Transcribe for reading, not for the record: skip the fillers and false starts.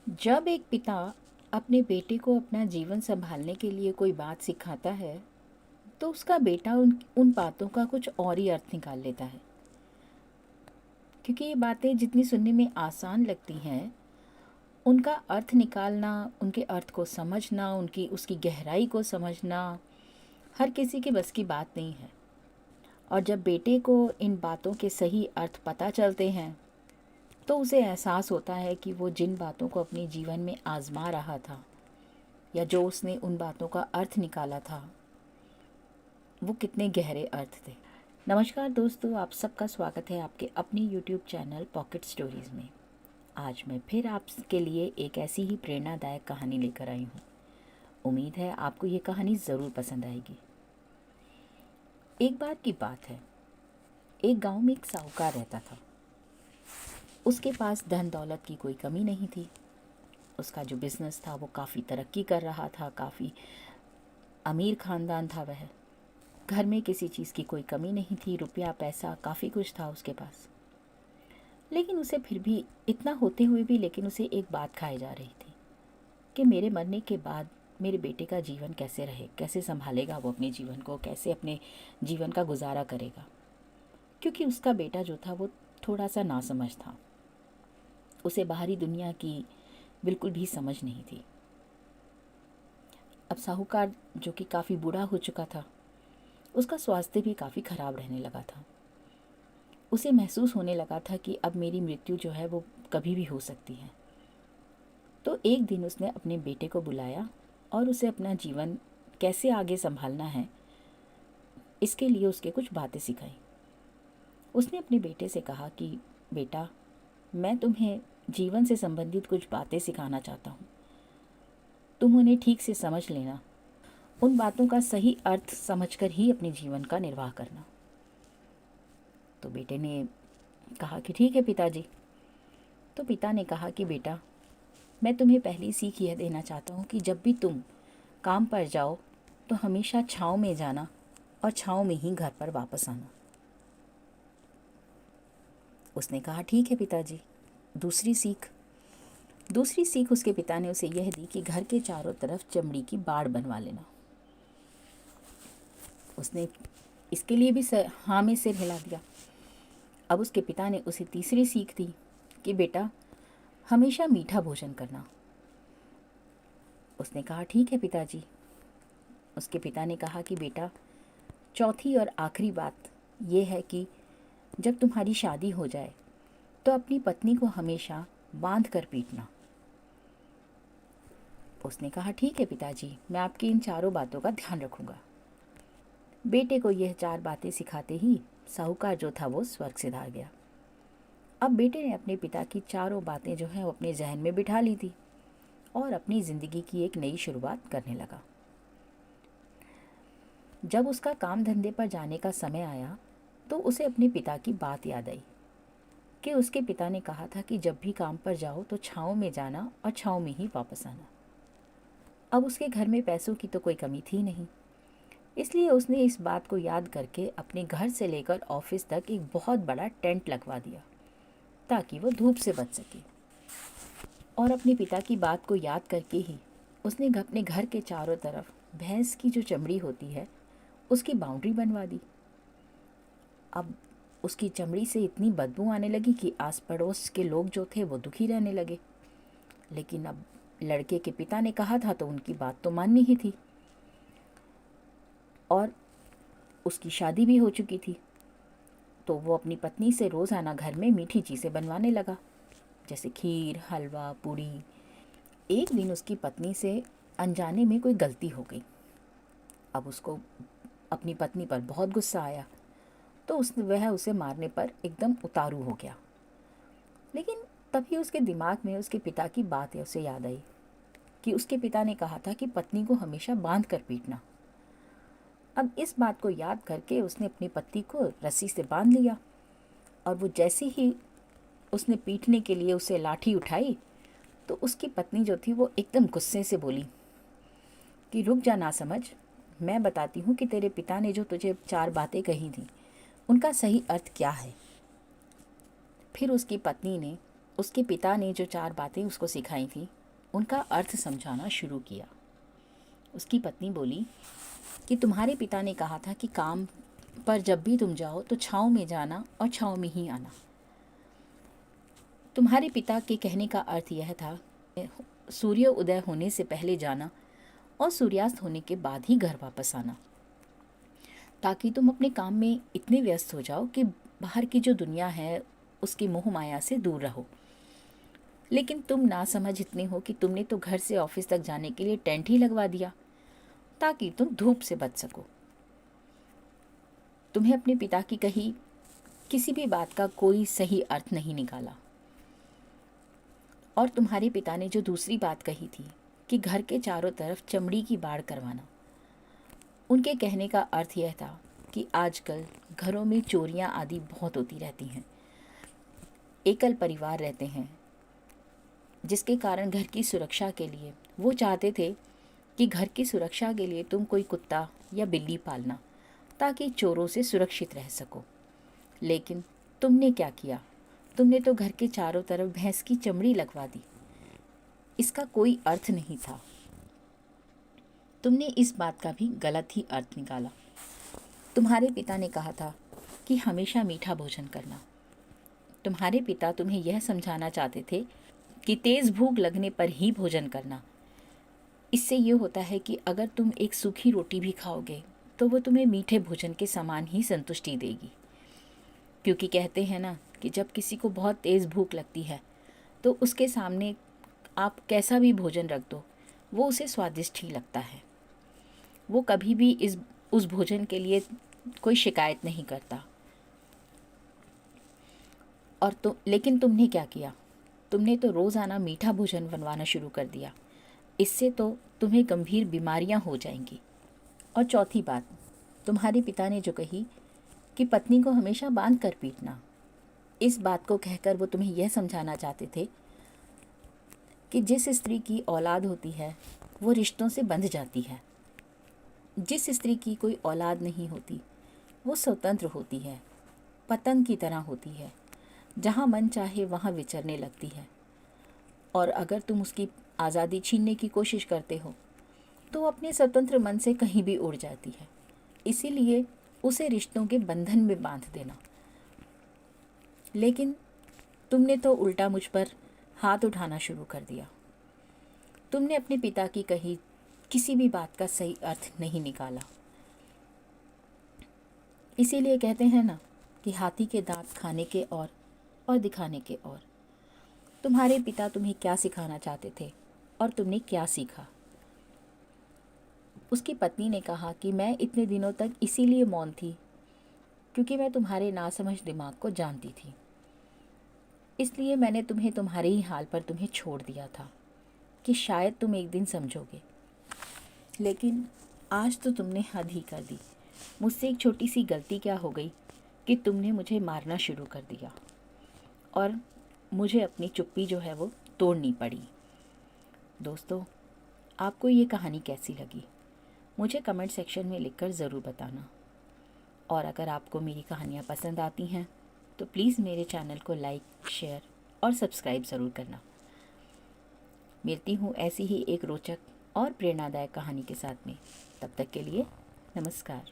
जब एक पिता अपने बेटे को अपना जीवन संभालने के लिए कोई बात सिखाता है, तो उसका बेटा उन उन बातों का कुछ और ही अर्थ निकाल लेता है। क्योंकि ये बातें जितनी सुनने में आसान लगती हैं, उनका अर्थ निकालना, उनके अर्थ को समझना, उनकी उसकी गहराई को समझना, हर किसी के बस की बात नहीं है। और जब बेटे को इन बातों के सही अर्थ पता चलते हैं, तो उसे एहसास होता है कि वो जिन बातों को अपने जीवन में आजमा रहा था, या जो उसने उन बातों का अर्थ निकाला था, वो कितने गहरे अर्थ थे। नमस्कार दोस्तों, आप सबका स्वागत है आपके अपने YouTube चैनल पॉकेट स्टोरीज़ में। आज मैं फिर आपके लिए एक ऐसी ही प्रेरणादायक कहानी लेकर आई हूँ। उम्मीद है आपको ये कहानी ज़रूर पसंद आएगी। एक बार की बात है, एक गांव में एक साहूकार रहता था। उसके पास धन दौलत की कोई कमी नहीं थी। उसका जो बिज़नेस था वो काफ़ी तरक्की कर रहा था, काफ़ी अमीर ख़ानदान था वह। घर में किसी चीज़ की कोई कमी नहीं थी, रुपया पैसा काफ़ी कुछ था उसके पास। लेकिन उसे फिर भी इतना होते हुए भी लेकिन उसे एक बात खाई जा रही थी कि मेरे मरने के बाद मेरे बेटे का जीवन कैसे रहे, कैसे संभालेगा वो अपने जीवन को, कैसे अपने जीवन का गुजारा करेगा। क्योंकि उसका बेटा जो था वो थोड़ा सा नासमझ था। उसे बाहरी दुनिया की बिल्कुल भी समझ नहीं थी। अब साहूकार जो कि काफ़ी बूढ़ा हो चुका था, उसका स्वास्थ्य भी काफ़ी ख़राब रहने लगा था। उसे महसूस होने लगा था कि अब मेरी मृत्यु जो है वो कभी भी हो सकती है। तो एक दिन उसने अपने बेटे को बुलाया और उसे अपना जीवन कैसे आगे संभालना है, इसके लिए उसके कुछ बातें सिखाई। उसने अपने बेटे से कहा कि बेटा, मैं तुम्हें जीवन से संबंधित कुछ बातें सिखाना चाहता हूँ। तुम उन्हें ठीक से समझ लेना। उन बातों का सही अर्थ समझकर ही अपने जीवन का निर्वाह करना। तो बेटे ने कहा कि ठीक है पिताजी। तो पिता ने कहा कि बेटा, मैं तुम्हें पहली सीख यह देना चाहता हूँ कि जब भी तुम काम पर जाओ तो हमेशा छाँव में जाना और छाँव में ही घर पर वापस आना। उसने कहा ठीक है पिताजी। दूसरी सीख उसके पिता ने उसे यह दी कि घर के चारों तरफ चमड़ी की बाड़ बनवा लेना। उसने इसके लिए भी हाँ में सिर हिला दिया। अब उसके पिता ने उसे तीसरी सीख दी कि बेटा, हमेशा मीठा भोजन करना। उसने कहा ठीक है पिताजी। उसके पिता ने कहा कि बेटा, चौथी और आखिरी बात यह है कि जब तुम्हारी शादी हो जाए तो अपनी पत्नी को हमेशा बांध कर पीटना। उसने कहा ठीक है पिताजी, मैं आपकी इन चारों बातों का ध्यान रखूंगा। बेटे को यह चार बातें सिखाते ही साहूकार जो था वो स्वर्ग सिधार गया। अब बेटे ने अपने पिता की चारों बातें जो है वो अपने जहन में बिठा ली थी और अपनी ज़िंदगी की एक नई शुरुआत करने लगा। जब उसका काम धंधे पर जाने का समय आया तो उसे अपने पिता की बात याद आई कि उसके पिता ने कहा था कि जब भी काम पर जाओ तो छाँव में जाना और छाँव में ही वापस आना। अब उसके घर में पैसों की तो कोई कमी थी नहीं, इसलिए उसने इस बात को याद करके अपने घर से लेकर ऑफिस तक एक बहुत बड़ा टेंट लगवा दिया ताकि वो धूप से बच सके। और अपने पिता की बात को याद करके ही उसने अपने घर के चारों तरफ भैंस की जो चमड़ी होती है उसकी बाउंड्री बनवा दी। अब उसकी चमड़ी से इतनी बदबू आने लगी कि आस पड़ोस के लोग जो थे वो दुखी रहने लगे। लेकिन अब लड़के के पिता ने कहा था तो उनकी बात तो माननी ही थी। और उसकी शादी भी हो चुकी थी, तो वो अपनी पत्नी से रोज़ाना घर में मीठी चीज़ें बनवाने लगा, जैसे खीर, हलवा, पूड़ी। एक दिन उसकी पत्नी से अनजाने में कोई गलती हो गई। अब उसको अपनी पत्नी पर बहुत गुस्सा आया, तो वह उसे मारने पर एकदम उतारू हो गया। लेकिन तभी उसके दिमाग में उसके पिता की बात है उसे याद आई कि उसके पिता ने कहा था कि पत्नी को हमेशा बांध कर पीटना। अब इस बात को याद करके उसने अपनी पत्नी को रस्सी से बांध लिया और वो जैसे ही उसने पीटने के लिए उसे लाठी उठाई तो उसकी पत्नी जो थी वो एकदम गुस्से से बोली कि रुक जा ना समझ, मैं बताती हूँ कि तेरे पिता ने जो तुझे चार बातें कही थी उनका सही अर्थ क्या है। फिर उसकी पत्नी ने उसके पिता ने जो 4 बातें उसको सिखाई थी उनका अर्थ समझाना शुरू किया। उसकी पत्नी बोली कि तुम्हारे पिता ने कहा था कि काम पर जब भी तुम जाओ तो छाँव में जाना और छाँव में ही आना। तुम्हारे पिता के कहने का अर्थ यह था, सूर्य उदय होने से पहले जाना और सूर्यास्त होने के बाद ही घर वापस आना, ताकि तुम अपने काम में इतने व्यस्त हो जाओ कि बाहर की जो दुनिया है उसकी मोह माया से दूर रहो। लेकिन तुम नासमझ इतने हो कि तुमने तो घर से ऑफिस तक जाने के लिए टेंट ही लगवा दिया ताकि तुम धूप से बच सको। तुम्हें अपने पिता की कही किसी भी बात का कोई सही अर्थ नहीं निकाला। और तुम्हारे पिता ने जो दूसरी बात कही थी कि घर के चारों तरफ चमड़ी की बाड़ करवाना, उनके कहने का अर्थ यह था कि आजकल घरों में चोरियां आदि बहुत होती रहती हैं। एकल परिवार रहते हैं, जिसके कारण घर की सुरक्षा के लिए वो चाहते थे कि घर की सुरक्षा के लिए तुम कोई कुत्ता या बिल्ली पालना ताकि चोरों से सुरक्षित रह सको। लेकिन तुमने क्या किया? तुमने तो घर के चारों तरफ भैंस की चमड़ी लगवा दी। इसका कोई अर्थ नहीं था। तुमने इस बात का भी गलत ही अर्थ निकाला। तुम्हारे पिता ने कहा था कि हमेशा मीठा भोजन करना। तुम्हारे पिता तुम्हें यह समझाना चाहते थे कि तेज़ भूख लगने पर ही भोजन करना। इससे ये होता है कि अगर तुम एक सूखी रोटी भी खाओगे तो वो तुम्हें मीठे भोजन के समान ही संतुष्टि देगी, क्योंकि कहते हैं ना कि जब किसी को बहुत तेज़ भूख लगती है तो उसके सामने आप कैसा भी भोजन रख दो वो उसे स्वादिष्ट ही लगता है। वो कभी भी उस भोजन के लिए कोई शिकायत नहीं करता। लेकिन तुमने क्या किया? तुमने तो रोज़ाना मीठा भोजन बनवाना शुरू कर दिया। इससे तो तुम्हें गंभीर बीमारियां हो जाएंगी। और चौथी बात, तुम्हारे पिता ने जो कही कि पत्नी को हमेशा बांध कर पीटना, इस बात को कहकर वो तुम्हें यह समझाना चाहते थे कि जिस स्त्री की औलाद होती है वो रिश्तों से बंध जाती है। जिस स्त्री की कोई औलाद नहीं होती वो स्वतंत्र होती है, पतंग की तरह होती है, जहाँ मन चाहे वहाँ विचरने लगती है। और अगर तुम उसकी आज़ादी छीनने की कोशिश करते हो तो अपने स्वतंत्र मन से कहीं भी उड़ जाती है। इसीलिए उसे रिश्तों के बंधन में बांध देना। लेकिन तुमने तो उल्टा मुझ पर हाथ उठाना शुरू कर दिया। तुमने अपने पिता की कही किसी भी बात का सही अर्थ नहीं निकाला। इसीलिए कहते हैं ना कि हाथी के दांत खाने के और दिखाने के और। तुम्हारे पिता तुम्हें क्या सिखाना चाहते थे और तुमने क्या सीखा? उसकी पत्नी ने कहा कि मैं इतने दिनों तक इसीलिए मौन थी क्योंकि मैं तुम्हारे नासमझ दिमाग को जानती थी। इसलिए मैंने तुम्हें तुम्हारे ही हाल पर तुम्हें छोड़ दिया था कि शायद तुम एक दिन समझोगे। लेकिन आज तो तुमने हद ही कर दी। मुझसे एक छोटी सी गलती क्या हो गई कि तुमने मुझे मारना शुरू कर दिया और मुझे अपनी चुप्पी जो है वो तोड़नी पड़ी। दोस्तों, आपको ये कहानी कैसी लगी मुझे कमेंट सेक्शन में लिखकर ज़रूर बताना। और अगर आपको मेरी कहानियाँ पसंद आती हैं तो प्लीज़ मेरे चैनल को लाइक, शेयर और सब्सक्राइब ज़रूर करना। मिलती हूँ ऐसी ही एक रोचक और प्रेरणादायक कहानी के साथ में। तब तक के लिए नमस्कार।